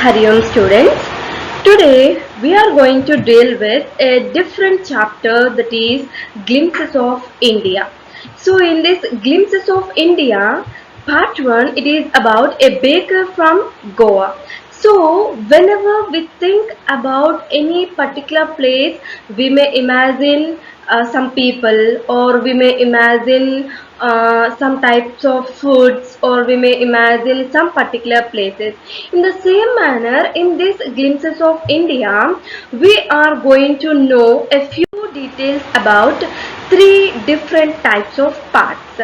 Hariom students, today we are going to deal with a different chapter, that is Glimpses of India. So in this Glimpses of India, part 1, it is about a baker from Goa. So whenever we think about any particular place, we may imagine some people, or we may imagine some types of foods, or we may imagine some particular places. In the same manner, in these glimpses of India, we are going to know a few details about three different types of parts.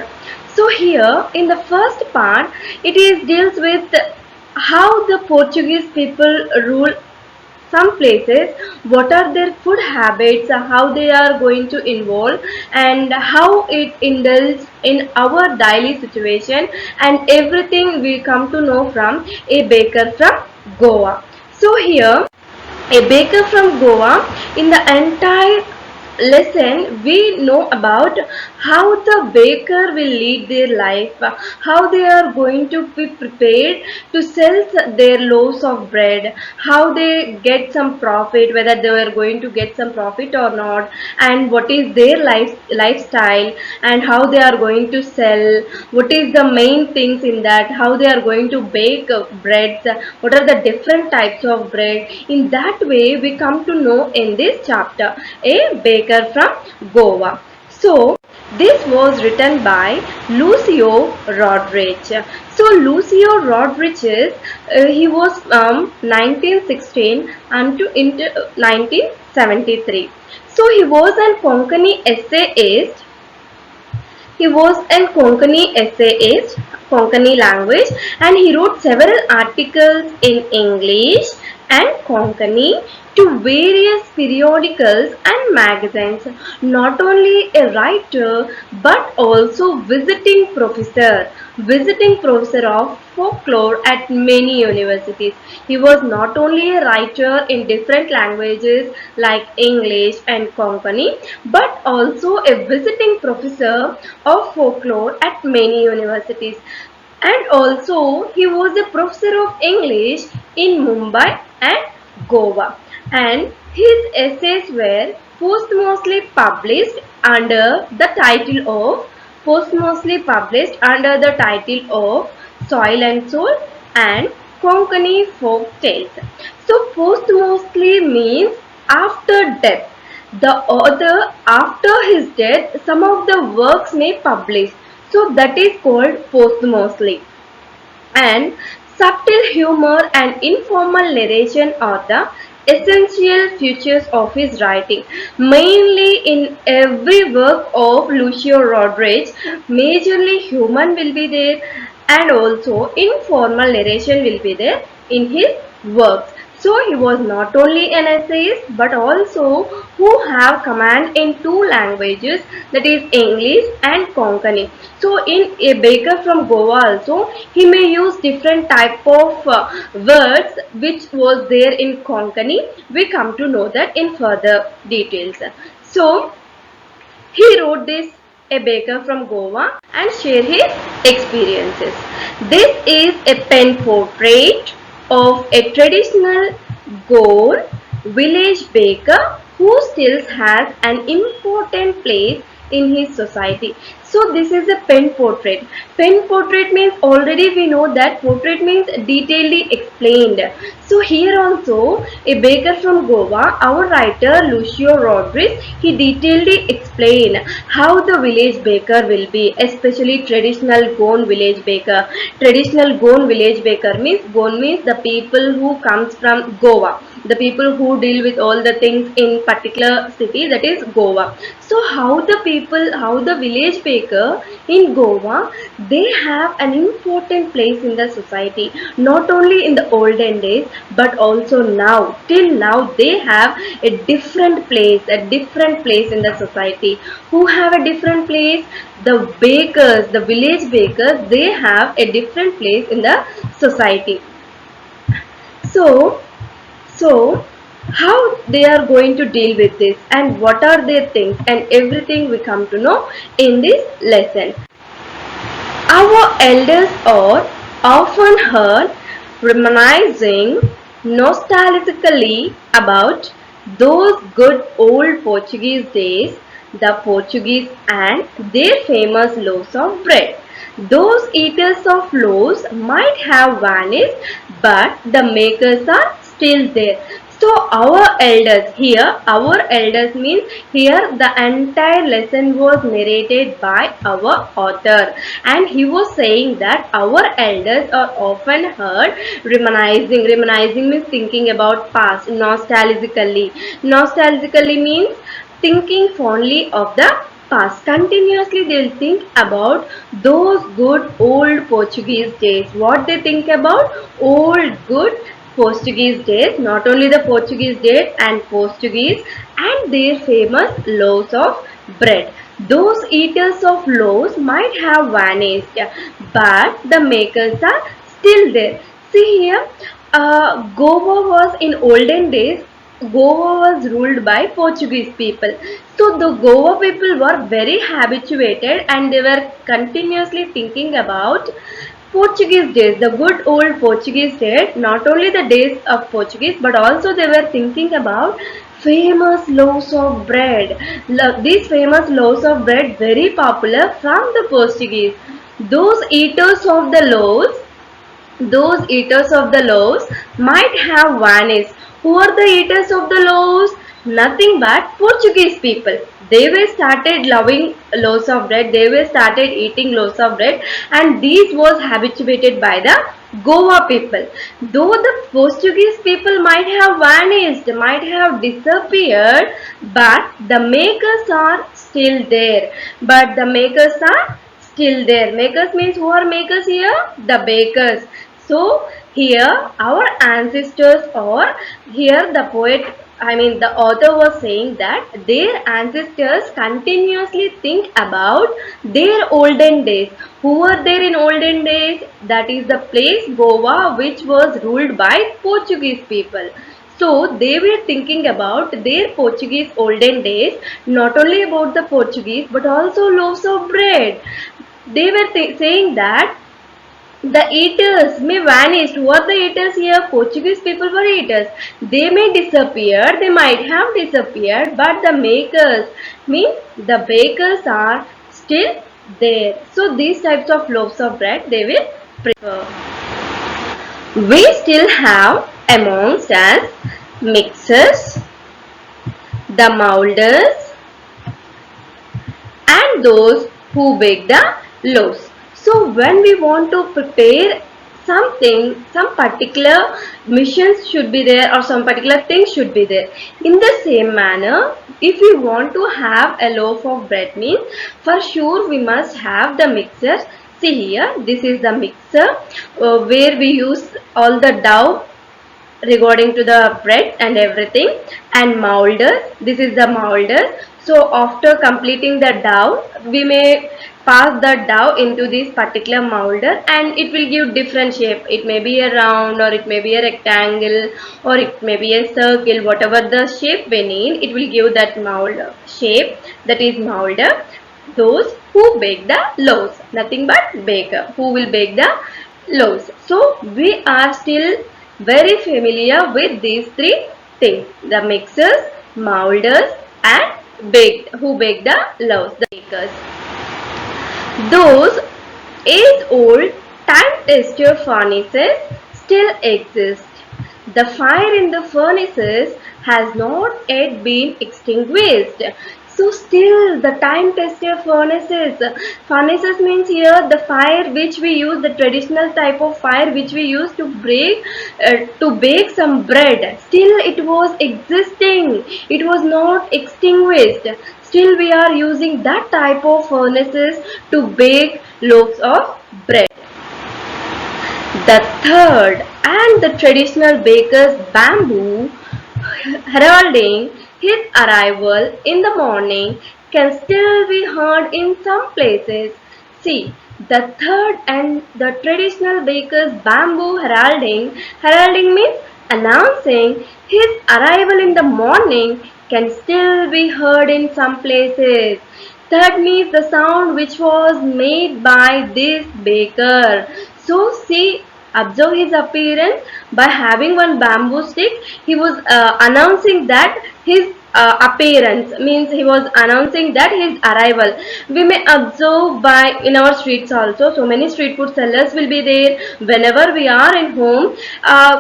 So here in the first part, it is deals with how the Portuguese people rule some places, what are their food habits, how they are going to involve, and how it indulges in our daily situation, and everything we come to know from a baker from Goa. So here a baker from Goa, in the entire lesson we know about how the baker will lead their life, how they are going to be prepared to sell their loaves of bread, how they get some profit, whether they are going to get some profit or not, and what is their lifestyle, and how they are going to sell, what is the main things in that, how they are going to bake breads, what are the different types of bread. In that way we come to know in this chapter a baker from Goa. So this was written by Lucio Rodriguez. So Lucio Rodriguez, he was from 1916 until into 1973. So he was an Konkani essayist. He was a Konkani essayist, Konkani language, and he wrote several articles in English and Konkani to various periodicals and magazines. Not only a writer but also visiting professor of folklore at many universities. He was not only a writer in different languages like English and Konkani, but also a visiting professor of folklore at many universities. And also he was a professor of English in Mumbai and Goa. And his essays were posthumously published under the title of Soil and Soul and Konkani Folk Tales. So posthumously means after death. The author, after his death, some of the works may publish. So that is called posthumously. And subtle humor and informal narration are the essential features of his writing. Mainly in every work of Lucio Rodriguez, majorly human will be there, and also informal narration will be there in his works. So he was not only an essayist but also who have command in two languages, that is English and Konkani. So in a baker from Goa also he may use different type of words which was there in Konkani. We come to know that in further details. So he wrote this a baker from Goa and share his experiences. This is a pen portrait of a traditional Goa village baker who still has an important place in his society. So this is a pen portrait. Pen portrait means, already we know that portrait means detailedly explained. So here also a baker from Goa, our writer Lucio Rodriguez, he detailedly explained how the village baker will be, especially traditional Goan village baker. Traditional Goan village baker means, Goan means the people who comes from Goa, the people who deal with all the things in particular city, that is Goa. So how the village baker in Goa, they have an important place in the society, not only in the olden days but also now. Till now they have a different place in the society. Who have a different place? The bakers, the village bakers, they have a different place in the society. So so, how they are going to deal with this, and what are their things, and everything we come to know in this lesson. Our elders are often heard reminiscing nostalgically about those good old Portuguese days, the Portuguese and their famous loaves of bread. Those eaters of loaves might have vanished, but the makers are still there. So our elders here, our elders means here the entire lesson was narrated by our author, and he was saying that our elders are often heard reminiscing means thinking about past, nostalgically means thinking fondly of the past. Continuously they'll think about those good old Portuguese days. What they think about? Old good Portuguese days, not only the Portuguese days and Portuguese and their famous loaves of bread. Those eaters of loaves might have vanished, but the makers are still there. See here, Goa was in olden days. Goa was ruled by Portuguese people. So the Goa people were very habituated and they were continuously thinking about Portuguese days, the good old Portuguese days, not only the days of Portuguese, but also they were thinking about famous loaves of bread. These famous loaves of bread very popular from the Portuguese. Those eaters of the loaves those eaters of the loaves might have vanished. Who are the eaters of the loaves? Nothing but Portuguese people. They were started loving loaves of bread. They were started eating loaves of bread, and these was habituated by the Goa people. Though the Portuguese people might have vanished, might have disappeared, but the makers are still there. But the makers are still there. Makers means who are makers here? The bakers. So here our ancestors, or here the poet, I mean the author was saying that their ancestors continuously think about their olden days. Who were there in olden days? That is the place Goa, which was ruled by Portuguese people. So they were thinking about their Portuguese olden days, not only about the Portuguese but also loaves of bread. They were saying that the eaters may vanish. Who are the eaters here? Portuguese people were eaters. They may disappear, they might have disappeared, but the makers means the bakers are still there. So these types of loaves of bread they will prefer. We still have amongst us mixers, the molders, and those who bake the loaves. So when we want to prepare something, some particular missions should be there or some particular things should be there. In the same manner, if we want to have a loaf of bread means for sure we must have the mixer. See here, this is the mixer where we use all the dough regarding to the bread and everything, and molders, this is the molders. So after completing the dough we may pass the dough into this particular molder and it will give different shape. It may be a round or it may be a rectangle or it may be a circle. Whatever the shape we need, it will give that mold shape, that is molder. Those who bake the loaves, nothing but baker, who will bake the loaves. So we are still very familiar with these three things: the mixers, molders, and who bake the loaves, the bakers. Those age-old time-tested furnaces still exist. The fire in the furnaces has not yet been extinguished. So still the time-tested furnaces means here the fire which we use, the traditional type of fire which we use to bake some bread. Still it was existing. It was not extinguished. Still we are using that type of furnaces to bake loaves of bread. The third and the traditional baker's bamboo heralding his arrival in the morning can still be heard in some places. See, the third and the traditional baker's bamboo heralding means announcing his arrival in the morning can still be heard in some places. That means the sound which was made by this baker. So see, observe his appearance by having one bamboo stick. He was announcing that his appearance means he was announcing that his arrival. We may observe by in our streets also, so many street food sellers will be there. Whenever we are in home,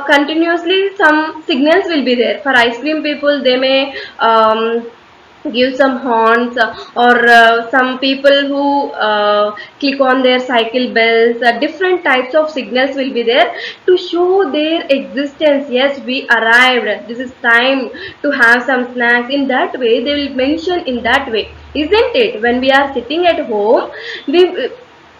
continuously some signals will be there. For ice cream people, they may give some horns, or some people who click on their cycle bells. Different types of signals will be there to show their existence. Yes, we arrived, this is time to have some snacks. In that way they will mention, in that way, isn't it? When we are sitting at home, we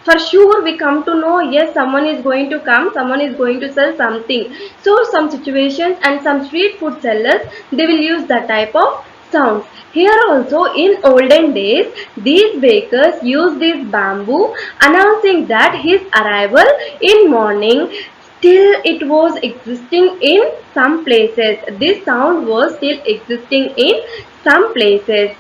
for sure we come to know, yes, someone is going to come, someone is going to sell something. So some situations and some street food sellers, they will use that type of sounds. Here also, in olden days, these bakers use this bamboo announcing that his arrival in morning. Still it was existing in some places, this sound was still existing in some places.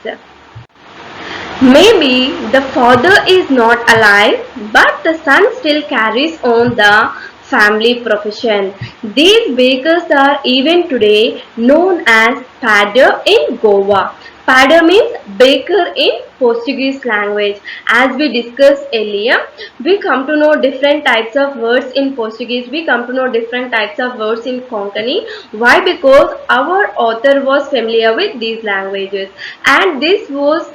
Maybe the father is not alive, but the son still carries on the family profession. These bakers are even today known as padder in Goa. Padder means baker in Portuguese language. As we discussed earlier, we come to know different types of words in Portuguese. We come to know different types of words in Konkani. Why? Because our author was familiar with these languages, and this was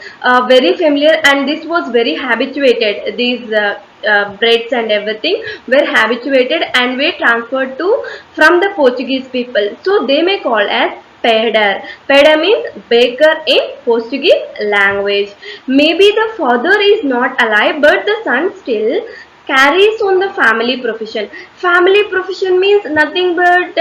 very familiar, and this was very habituated. These breads and everything were habituated and were transferred to from the Portuguese people. So they may call as Peder. Peder means baker in Portuguese language. Maybe the father is not alive, but the son still carries on the family profession. Family profession means nothing but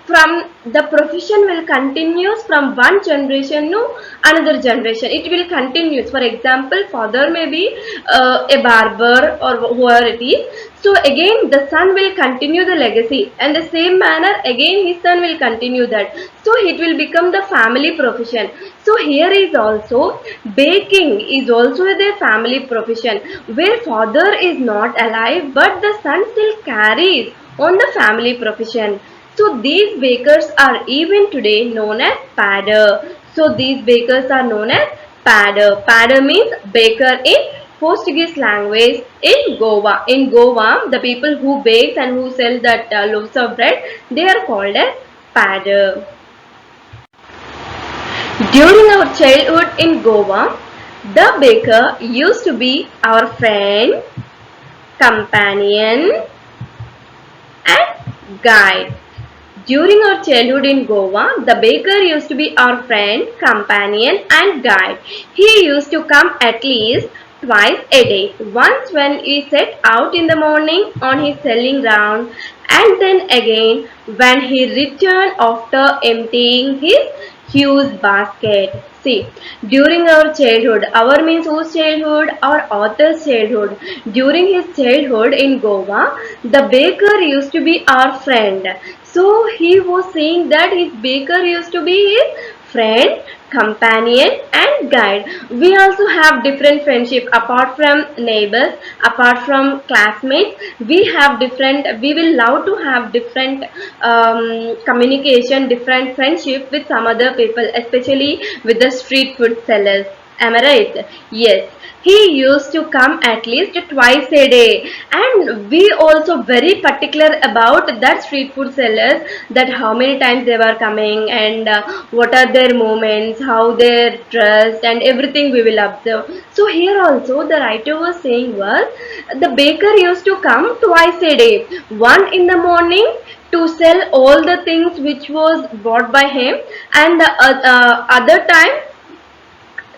from the profession will continues from one generation to another generation. It will continues. For example, father may be a barber or whoever it is. So again the son will continue the legacy, and the same manner again his son will continue that. So it will become the family profession. So here is also baking is also the family profession, where father is not alive but the son still carries on the family profession. So these bakers are even today known as padder. So these bakers are known as padder. Padder means baker in Portuguese language in Goa. In Goa, the people who bake and who sell that loaves of bread, they are called as padder. During our childhood in Goa, the baker used to be our friend, companion, and guide. During our childhood in Goa, the baker used to be our friend, companion, and guide. He used to come at least twice a day. Once when he set out in the morning on his selling round, and then again when he returned after emptying his huge basket. See, during our childhood, our means whose childhood? Our author's childhood. During his childhood in Goa, the baker used to be our friend. So he was saying that his baker used to be his friend, companion, and guide. We also have different friendship apart from neighbors, apart from classmates. We have different. We will love to have different communication, different friendship with some other people, especially with the street food sellers. Am I right? Yes. He used to come at least twice a day, and we also very particular about that street food sellers, that how many times they were coming, and what are their movements, how they're dressed, and everything we will observe. So here also the writer was saying was the baker used to come twice a day, one in the morning to sell all the things which was bought by him, and the other time,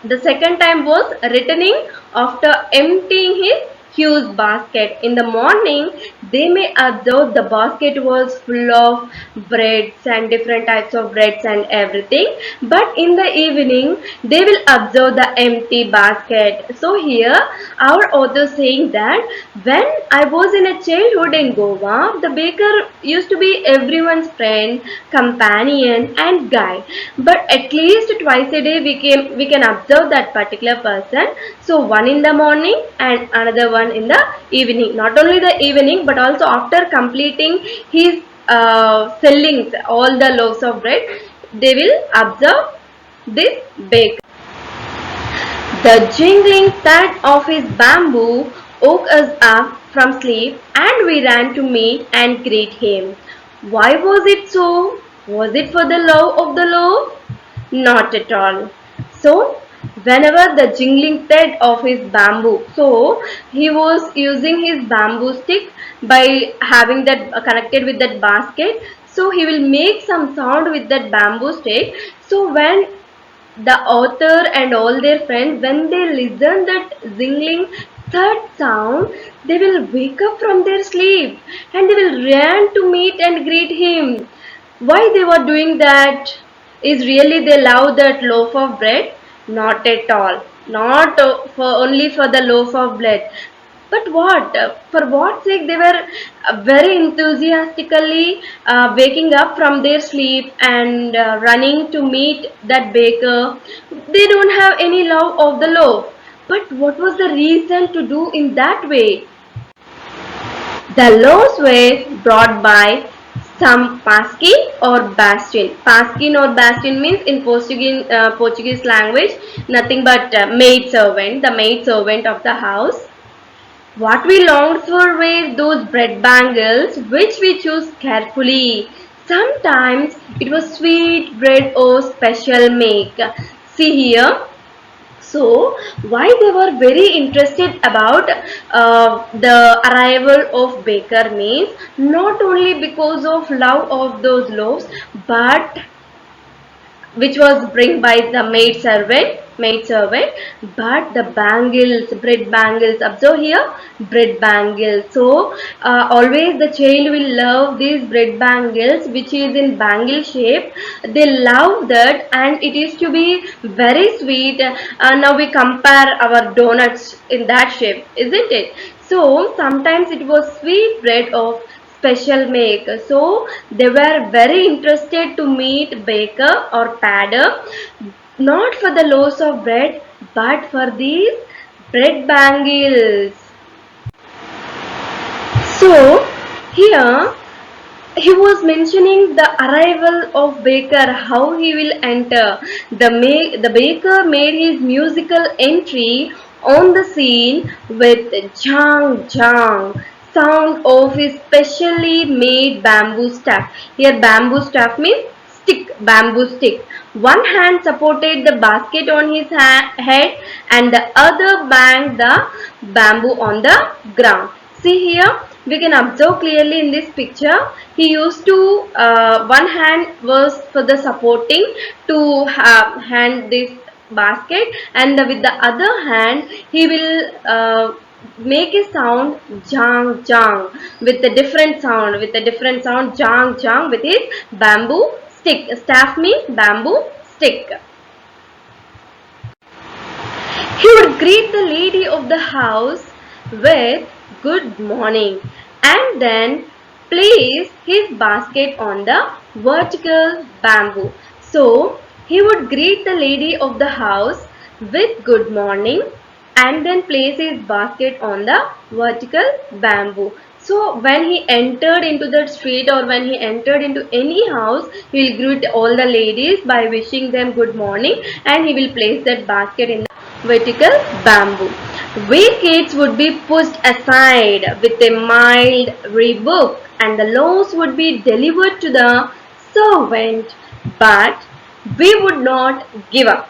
the second time was returning after emptying his huge basket. In the morning, they may observe the basket was full of breads and different types of breads and everything. But in the evening, they will observe the empty basket. So here, our author saying that when I was in a childhood in Goa, the baker used to be everyone's friend, companion, and guide. But at least twice a day we can observe that particular person. So one in the morning and another one one in the evening. Not only the evening, but also after completing his sellings, all the loaves of bread, they will observe this baker. The jingling thud of his bamboo woke us up from sleep, and we ran to meet and greet him. Why was it so? Was it for the love of the loaf? Not at all. So, whenever the jingling thread of his bamboo, so he was using his bamboo stick by having that connected with that basket. So he will make some sound with that bamboo stick. So when the author and all their friends, when they listen that jingling third sound, they will wake up from their sleep and they will run to meet and greet him. Why they were doing that? Is really they love that loaf of bread? Not at all. Not for only for the loaf of bread. But what? For what sake they were very enthusiastically waking up from their sleep and running to meet that baker. They don't have any love of the loaf. But what was the reason to do in that way? The loaves were brought by some pasquin or bastion. Pasquin or bastion means in Portuguese language nothing but maid servant, the maid servant of the house. What we longed for were those bread bangles which we chose carefully. Sometimes it was sweet bread or special make. See here. So, why they were very interested about the arrival of baker means not only because of love of those loaves, but which was bring by the maid servant, but the bangles, bread bangles, observe here, bread bangles. So always the child will love these bread bangles which is in bangle shape. They love that and it is to be very sweet. Now we compare our donuts in that shape, isn't it? So sometimes it was sweet bread of special make. So they were very interested to meet baker or padder, not for the loaves of bread, but for these bread bangles. So here he was mentioning the arrival of baker, how he will enter. The baker made his musical entry on the scene with jang jang sound of his specially made bamboo staff. Here bamboo staff means stick, bamboo stick. One hand supported the basket on his head and the other banged the bamboo on the ground. See here, we can observe clearly in this picture. He used to one hand was for the supporting to hand this basket, and with the other hand he will make a sound jang jang with a different sound jang jang with his bamboo stick. Staff means bamboo stick. He would greet the lady of the house with good morning and then place his basket on the vertical bamboo. So he would greet the lady of the house with good morning and then place his basket on the vertical bamboo. So when he entered into the street or when he entered into any house, he will greet all the ladies by wishing them good morning and he will place that basket in the vertical bamboo. We kids would be pushed aside with a mild rebuke and the loaves would be delivered to the servant, but we would not give up.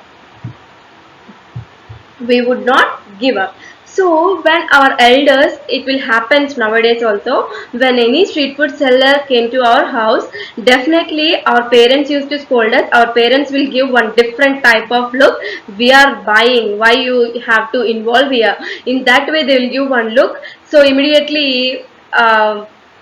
We would not give up. So when our elders, it will happen nowadays also, when any street food seller came to our house, definitely our parents used to scold us. Our parents will give one different type of look. We are buying, why you have to involve here? In that way they will give one look. So immediately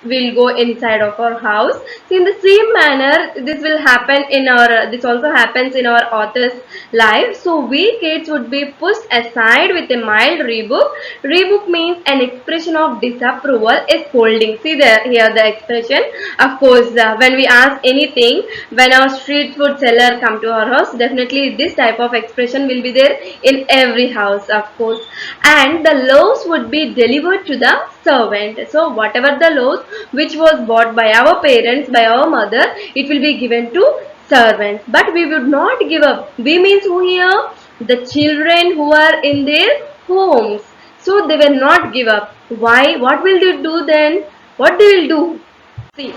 will go inside of our house. So in the same manner, this will happen in our, this also happens in our author's life. So we kids would be pushed aside with a mild rebuke. Rebuke means an expression of disapproval, a scolding. See the, here the expression. Of course, when we ask anything, when our street food seller come to our house, definitely this type of expression will be there in every house, of course. And the loaves would be delivered to the servant. So whatever the loaves which was bought by our parents, by our mother, it will be given to servants. But we would not give up. We means who here? The children who are in their homes. So they will not give up. Why? What will they do then? What they will do? See,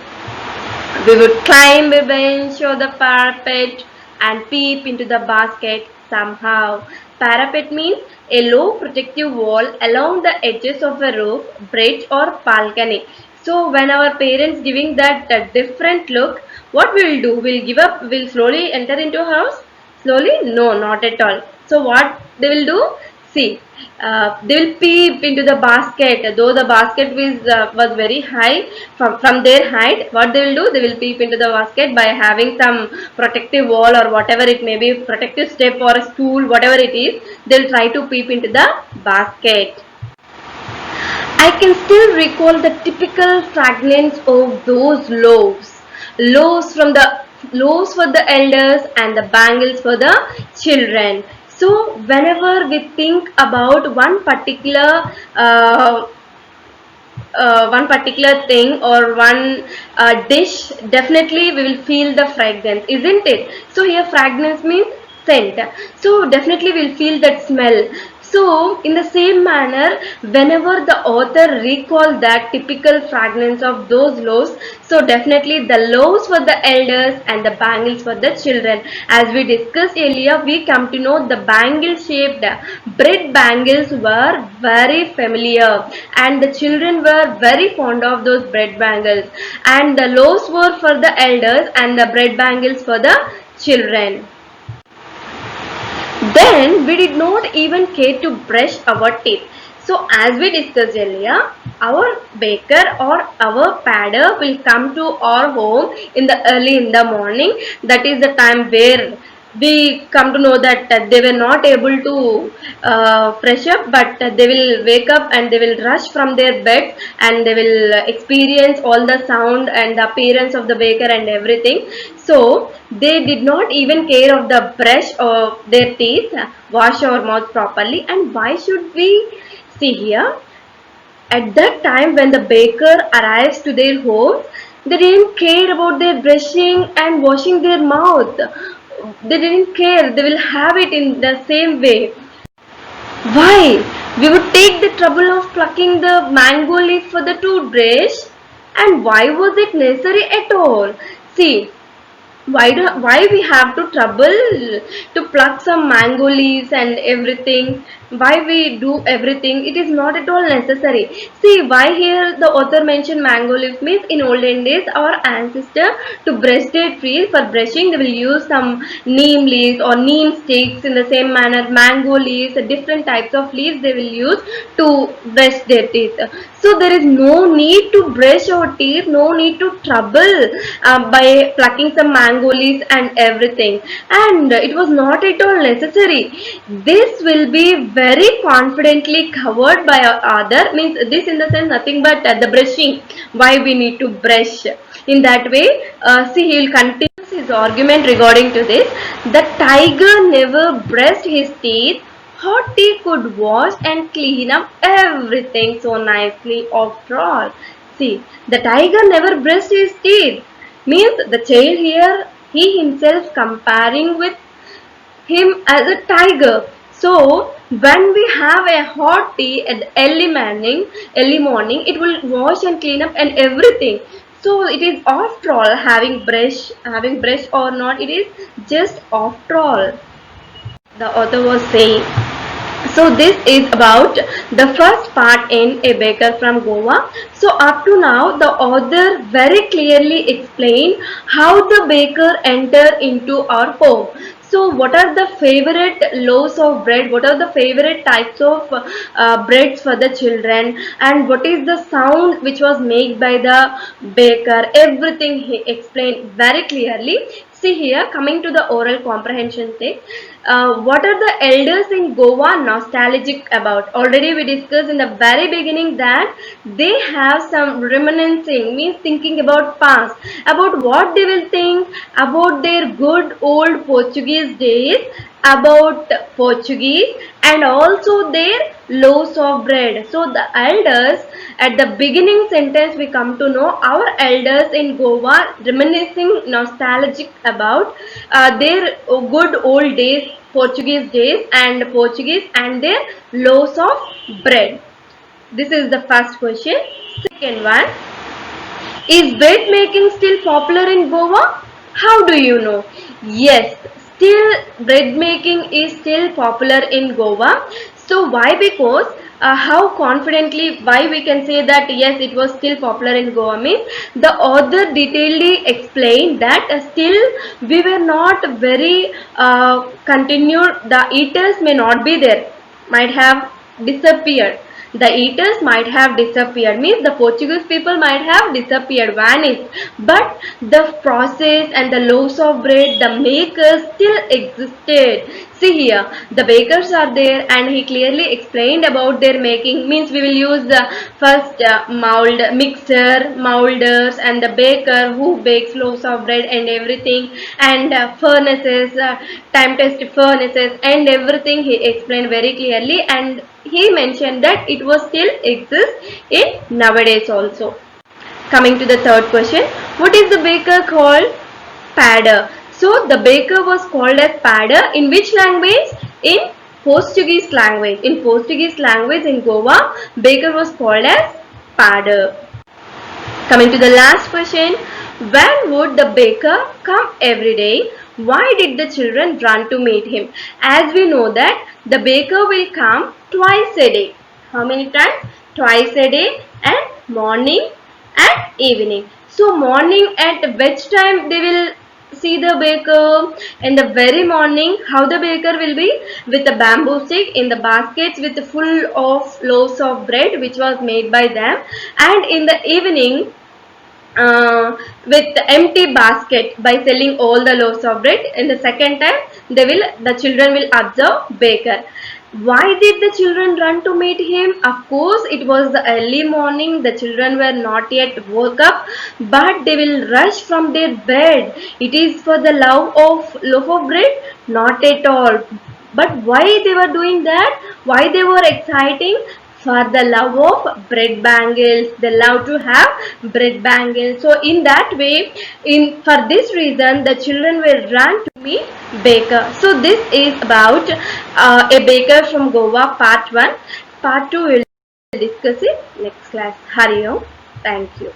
we would climb a bench or the parapet and peep into the basket somehow. Parapet means a low protective wall along the edges of a roof, bridge or balcony. So when our parents giving that different look, what we will do? We'll give up, we'll slowly enter into a house? Slowly? No, not at all. So what they will do? See, they will peep into the basket. Though the basket was very high, from their height, what they will do? They will peep into the basket by having some protective wall or whatever it may be, protective step or a stool, whatever it is. They'll try to peep into the basket. I can still recall the typical fragrance of those loaves. Loaves from the loaves for the elders and the bangles for the children. So whenever we think about one particular thing or one dish, definitely we will feel the fragrance, isn't it? So here fragrance means scent. So definitely we'll feel that smell. So in the same manner, whenever the author recalls that typical fragrance of those loaves, so definitely the loaves for the elders and the bangles for the children. As we discussed earlier, we come to know the bangle shaped bread bangles were very familiar and the children were very fond of those bread bangles, and the loaves were for the elders and the bread bangles for the children. Then we did not even care to brush our teeth. So as we discussed earlier, our baker or our padder will come to our home in the early in the morning. That is the time where we come to know that they were not able to fresh up, but they will wake up and they will rush from their beds and they will experience all the sound and the appearance of the baker and everything. So they did not even care of the brush of their teeth, wash our mouth properly. And why should we? See here, at that time when the baker arrives to their home, they didn't care about their brushing and washing their mouth. They didn't care. They will have it in the same way. Why? We would take the trouble of plucking the mango leaf for the toothbrush. And why was it necessary at all? See, why we have to trouble to pluck some mango leaves and everything? Why we do everything? It is not at all necessary. See why here the author mentioned mango leaves means in olden days our ancestor, to brush their teeth, for brushing they will use some neem leaves or neem sticks. In the same manner mango leaves, different types of leaves they will use to brush their teeth. So there is no need to brush our teeth, no need to trouble by plucking some mango leaves and everything, and it was not at all necessary. This will be very confidently covered by our other, means this in the sense nothing but the brushing, why we need to brush. In that way, see, he will continue his argument regarding to this. The tiger never brushed his teeth. Hottie could wash and clean up everything so nicely after all. See, the tiger never brushed his teeth. Means the child here, he himself comparing with him as a tiger. So when we have a hot tea at early morning, it will wash and clean up and everything. So it is after all having brush or not, it is just after all. The author was saying. So this is about the first part in A Baker from Goa. So up to now the author very clearly explained how the baker entered into our home. So what are the favorite loaves of bread? What are the favorite types of breads for the children? And what is the sound which was made by the baker? Everything he explained very clearly. See here, coming to the oral comprehension thing. What are the elders in Goa nostalgic about? Already we discussed in the very beginning that they have some reminiscing, means thinking about past, about what they will think about their good old Portuguese days, about Portuguese, and also their loaves of bread. So the elders, at the beginning sentence we come to know our elders in Goa reminiscing nostalgic about their good old days, Portuguese and their loaves of bread. This is the first question. Second one, is bread making still popular in Goa? How do you know? Yes, still bread making is still popular in Goa. So why? Because how confidently why we can say that yes, it was still popular in Goa means the author detailedly explained that still we were not very continued, the eaters may not be there, might have disappeared, the eaters might have disappeared, means the Portuguese people might have disappeared, vanished, but the process and the loaves of bread, the makers still existed. See here, the bakers are there and he clearly explained about their making, means we will use the first mold mixer, molders, and the baker who bakes loaves of bread and everything, and furnaces, time test furnaces and everything he explained very clearly, and he mentioned that it was still exists in nowadays also. Coming to the third question, what is the baker called? Padder. So the baker was called as padder in which language? In Portuguese language. In Portuguese language in Goa, baker was called as padder. Coming to the last question, when would the baker come every day? Why did the children run to meet him? As we know that the baker will come twice a day. How many times? Twice a day, and morning and evening. So morning at which time they will see the baker? In the very morning, how the baker will be? With a bamboo stick in the baskets with full of loaves of bread which was made by them, and in the evening with the empty basket by selling all the loaves of bread. In the second time, the children will observe baker. Why did the children run to meet him? Of course, it was the early morning. The children were not yet woke up, but they will rush from their bed. It is for the love of loaf of bread? Not at all. But why they were doing that? Why they were exciting? For the love of bread bangles, they love to have bread bangles. So in that way, in for this reason, the children will run to meet baker. So this is about a baker from Goa, part 1. Part 2 we will discuss it next class. Hari Om. Thank you.